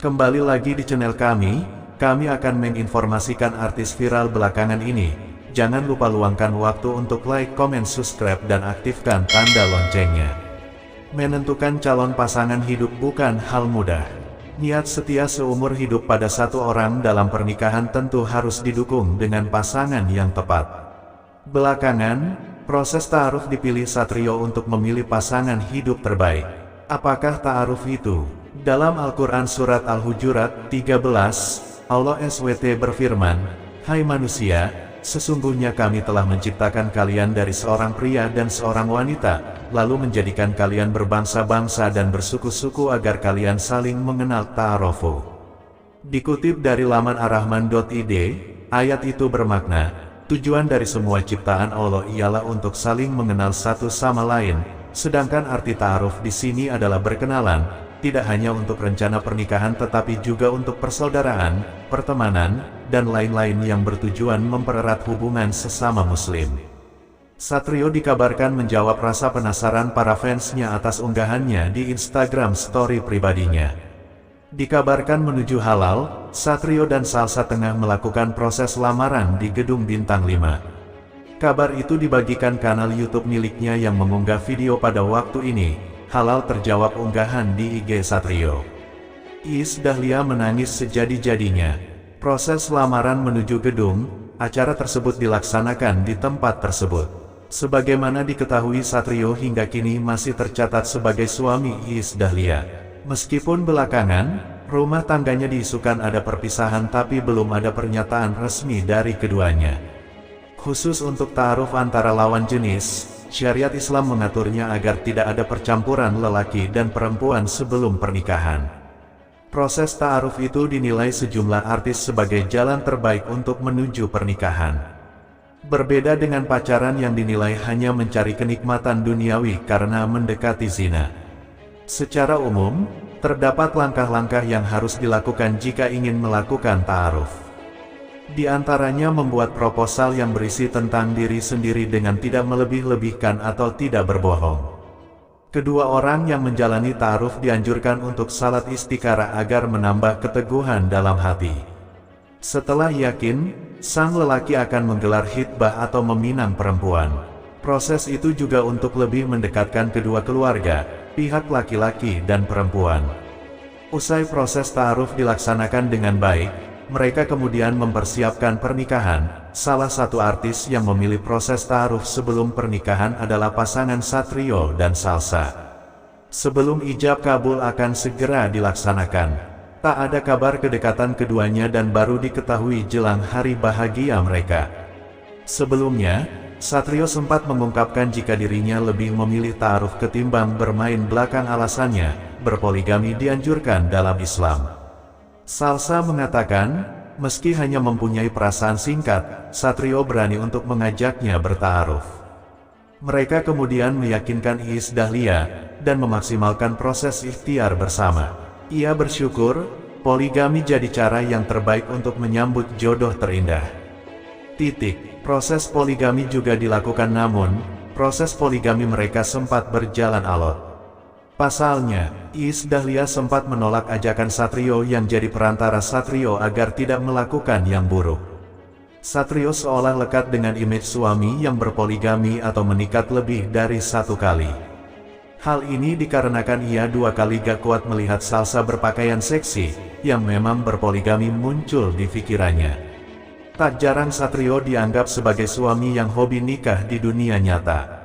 Kembali lagi di channel kami akan menginformasikan artis viral belakangan ini. Jangan lupa luangkan waktu untuk like, comment, subscribe, dan aktifkan tanda loncengnya. Menentukan calon pasangan hidup bukan hal mudah. Niat setia seumur hidup pada satu orang dalam pernikahan tentu harus didukung dengan pasangan yang tepat. Belakangan, proses ta'aruf dipilih Satrio untuk memilih pasangan hidup terbaik. Apakah ta'aruf itu? Dalam Al-Quran Surat Al-Hujurat 13, Allah SWT berfirman, "Hai manusia, sesungguhnya kami telah menciptakan kalian dari seorang pria dan seorang wanita, lalu menjadikan kalian berbangsa-bangsa dan bersuku-suku agar kalian saling mengenal." Ta'arufu. Dikutip dari laman ar-Rahman.id, ayat itu bermakna, tujuan dari semua ciptaan Allah ialah untuk saling mengenal satu sama lain, sedangkan arti ta'aruf di sini adalah berkenalan, tidak hanya untuk rencana pernikahan tetapi juga untuk persaudaraan, pertemanan, dan lain-lain yang bertujuan mempererat hubungan sesama muslim. Satrio dikabarkan menjawab rasa penasaran para fansnya atas unggahannya di Instagram story pribadinya. Dikabarkan menuju halal, Satrio dan Salsa tengah melakukan proses lamaran di Gedung Bintang 5. Kabar itu dibagikan kanal YouTube miliknya yang mengunggah video pada waktu ini. Halal terjawab unggahan di IG Satrio. Iis Dahlia menangis sejadi-jadinya. Proses lamaran menuju gedung, acara tersebut dilaksanakan di tempat tersebut. Sebagaimana diketahui, Satrio hingga kini masih tercatat sebagai suami Iis Dahlia. Meskipun belakangan, rumah tangganya diisukan ada perpisahan tapi belum ada pernyataan resmi dari keduanya. Khusus untuk ta'aruf antara lawan jenis, syariat Islam mengaturnya agar tidak ada percampuran lelaki dan perempuan sebelum pernikahan. Proses ta'aruf itu dinilai sejumlah artis sebagai jalan terbaik untuk menuju pernikahan. Berbeda dengan pacaran yang dinilai hanya mencari kenikmatan duniawi karena mendekati zina. Secara umum, terdapat langkah-langkah yang harus dilakukan jika ingin melakukan ta'aruf. Di antaranya membuat proposal yang berisi tentang diri sendiri dengan tidak melebih-lebihkan atau tidak berbohong. Kedua orang yang menjalani ta'aruf dianjurkan untuk salat istikharah agar menambah keteguhan dalam hati. Setelah yakin, sang lelaki akan menggelar khitbah atau meminang perempuan. Proses itu juga untuk lebih mendekatkan kedua keluarga, pihak laki-laki dan perempuan. Usai proses ta'aruf dilaksanakan dengan baik, mereka kemudian mempersiapkan pernikahan. Salah satu artis yang memilih proses ta'aruf sebelum pernikahan adalah pasangan Satrio dan Salsa. Sebelum ijab kabul akan segera dilaksanakan. Tak ada kabar kedekatan keduanya dan baru diketahui jelang hari bahagia mereka. Sebelumnya, Satrio sempat mengungkapkan jika dirinya lebih memilih ta'aruf ketimbang bermain belakang. Alasannya, berpoligami dianjurkan dalam Islam. Salsa mengatakan, meski hanya mempunyai perasaan singkat, Satrio berani untuk mengajaknya berta'aruf. Mereka kemudian meyakinkan Iis Dahlia, dan memaksimalkan proses ikhtiar bersama. Ia bersyukur, poligami jadi cara yang terbaik untuk menyambut jodoh terindah. Proses poligami juga dilakukan, namun, proses poligami mereka sempat berjalan alot. Pasalnya, Iis Dahlia sempat menolak ajakan Satrio yang jadi perantara Satrio agar tidak melakukan yang buruk. Satrio seolah lekat dengan image suami yang berpoligami atau menikah lebih dari satu kali. Hal ini dikarenakan ia dua kali gak kuat melihat Salsa berpakaian seksi, yang memang berpoligami muncul di pikirannya. Tak jarang Satrio dianggap sebagai suami yang hobi nikah di dunia nyata.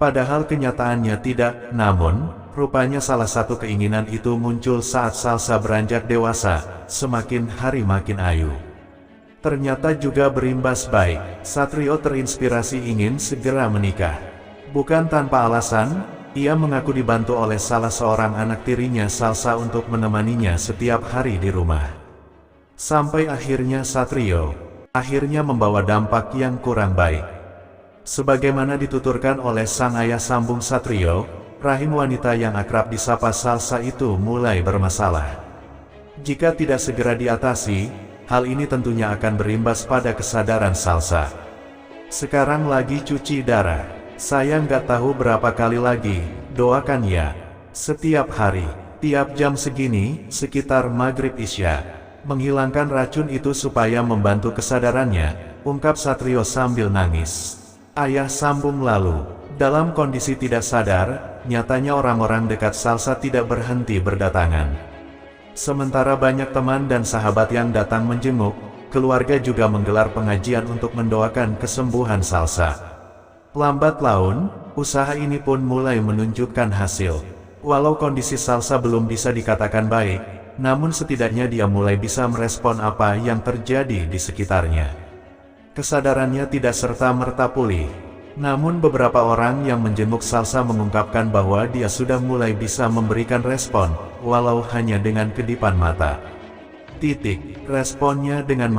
Padahal kenyataannya tidak, namun, rupanya salah satu keinginan itu muncul saat Salsa beranjak dewasa, semakin hari makin ayu. Ternyata juga berimbas baik, Satrio terinspirasi ingin segera menikah. Bukan tanpa alasan, ia mengaku dibantu oleh salah seorang anak tirinya Salsa untuk menemaninya setiap hari di rumah. Sampai akhirnya Satrio membawa dampak yang kurang baik. Sebagaimana dituturkan oleh sang ayah sambung Satrio, rahim wanita yang akrab disapa Salsa itu mulai bermasalah. Jika tidak segera diatasi, hal ini tentunya akan berimbas pada kesadaran Salsa. Sekarang lagi cuci darah. Saya nggak tahu berapa kali lagi, doakan ya. Setiap hari. Tiap jam segini, sekitar maghrib isya, menghilangkan racun itu supaya membantu kesadarannya, ungkap Satrio sambil nangis. Ayah sambung lalu, dalam kondisi tidak sadar, nyatanya orang-orang dekat Salsa tidak berhenti berdatangan. Sementara banyak teman dan sahabat yang datang menjenguk, keluarga juga menggelar pengajian untuk mendoakan kesembuhan Salsa. Lambat laun, usaha ini pun mulai menunjukkan hasil. Walau kondisi Salsa belum bisa dikatakan baik, namun setidaknya dia mulai bisa merespon apa yang terjadi di sekitarnya. Kesadarannya tidak serta-merta pulih, namun beberapa orang yang menjenguk Salsa mengungkapkan bahwa dia sudah mulai bisa memberikan respon, walau hanya dengan kedipan mata. Responnya dengan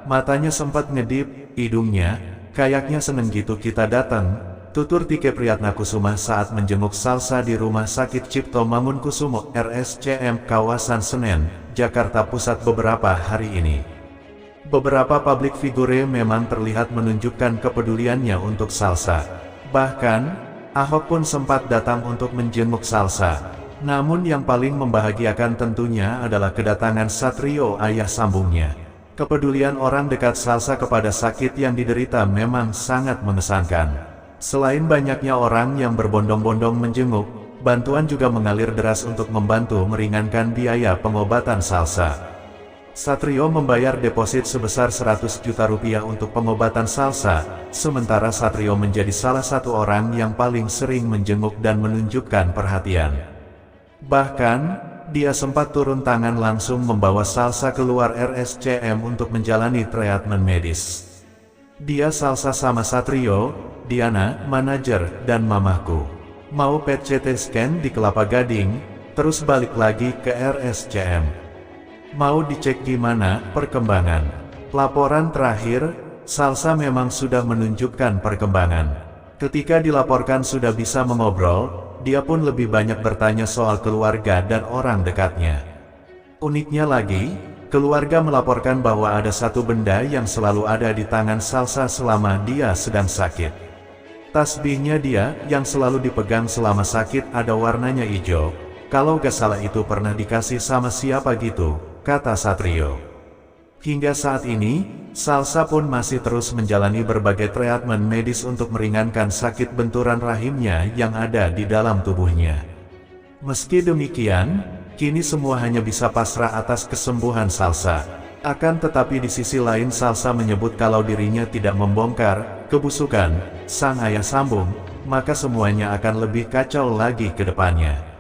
matanya sempat ngedip, hidungnya, kayaknya seneng gitu kita datang. Tutur Tike Priyatnakusuma saat menjenguk Salsa di Rumah Sakit Cipto Mangunkusumo RSCM kawasan Senen, Jakarta Pusat beberapa hari ini. Beberapa publik figure memang terlihat menunjukkan kepeduliannya untuk Salsa. Bahkan, Ahok pun sempat datang untuk menjenguk Salsa. Namun yang paling membahagiakan tentunya adalah kedatangan Satrio, ayah sambungnya. Kepedulian orang dekat Salsa kepada sakit yang diderita memang sangat mengesankan. Selain banyaknya orang yang berbondong-bondong menjenguk, bantuan juga mengalir deras untuk membantu meringankan biaya pengobatan Salsa. Satrio membayar deposit sebesar 100 juta rupiah untuk pengobatan Salsa, sementara Satrio menjadi salah satu orang yang paling sering menjenguk dan menunjukkan perhatian. Bahkan, dia sempat turun tangan langsung membawa Salsa keluar RSCM untuk menjalani treatmen medis. Dia Salsa sama Satrio, Diana, manajer, dan mamahku. Mau PET CT scan di Kelapa Gading, terus balik lagi ke RSCM. Mau dicek gimana perkembangan. Laporan terakhir, Salsa memang sudah menunjukkan perkembangan. Ketika dilaporkan sudah bisa mengobrol, dia pun lebih banyak bertanya soal keluarga dan orang dekatnya. Uniknya lagi, keluarga melaporkan bahwa ada satu benda yang selalu ada di tangan Salsa selama dia sedang sakit. Tasbihnya dia, yang selalu dipegang selama sakit ada warnanya hijau. Kalau gak salah itu pernah dikasih sama siapa gitu, kata Satrio. Hingga saat ini, Salsa pun masih terus menjalani berbagai treatmen medis untuk meringankan sakit benturan rahimnya yang ada di dalam tubuhnya. Meski demikian, kini semua hanya bisa pasrah atas kesembuhan Salsa. Akan tetapi di sisi lain Salsa menyebut kalau dirinya tidak membongkar kebusukan sang ayah sambung, maka semuanya akan lebih kacau lagi ke depannya.